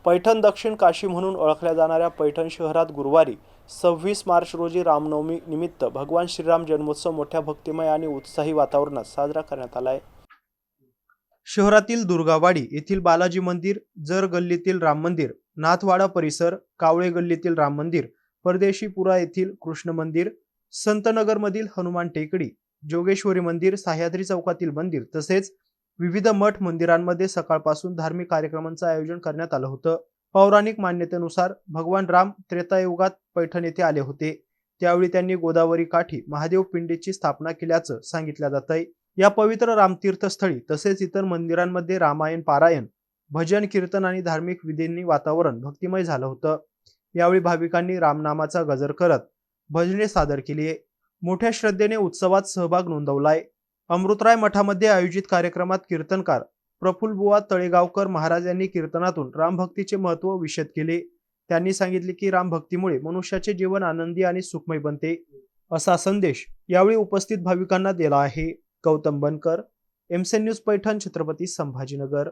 पैठण दक्षिण काशी म्हणून ओळखल्या जाणाऱ्या पैठण शहरात गुरुवारी 26 मार्च रोजी रामनवमी निमित्त भगवान श्रीराम जन्मोत्सव मोठ्या भक्तिमय आणि उत्साही वातावरणात साजरा करण्यात आला आहे। शहरातील दुर्गावाडी येथील बालाजी मंदिर, जर गल्लीतील राम मंदिर, नाथवाडा परिसर, कावळे गल्लीतील राम मंदिर, परदेशीपुरा येथील कृष्ण मंदिर, संतनगर मधील हनुमान टेकडी, जोगेश्वरी मंदिर, सह्याद्री चौकातील मंदिर तसेच विविध मठ मंदिरांमध्ये सकाळपासून धार्मिक कार्यक्रमांचे आयोजन करण्यात आलं होतं। पौराणिक मान्यतेनुसार भगवान राम त्रेतायुगात पैठण येथे आले होते। त्यावेळी त्यांनी गोदावरी काठी महादेव पिंडीची स्थापना केल्याचं सांगितलं जातंय। या पवित्र रामतीर्थस्थळी तसेच इतर मंदिरांमध्ये रामायण पारायण, भजन कीर्तन आणि धार्मिक विधींनी वातावरण भक्तिमय झालं होतं। यावेळी भाविकांनी रामनामाचा गजर करत भजने सादर केली। मोठ्या श्रद्धेने उत्सवात सहभाग नोंदवलाय। अमृतराय मठामध्ये आयोजित कार्यक्रमात कीर्तनकार प्रफुल्लबुवा तळेगावकर महाराज यांनी कीर्तनातून रामभक्तीचे महत्त्व विशद केले। त्यांनी सांगितले की रामभक्तीमुळे मनुष्याचे जीवन आनंदी आणि सुखमय बनते, असा संदेश यावेळी उपस्थित भाविकांना दिला आहे। गौतम बनकर, एमसी न्यूज पैठण, छत्रपती संभाजीनगर।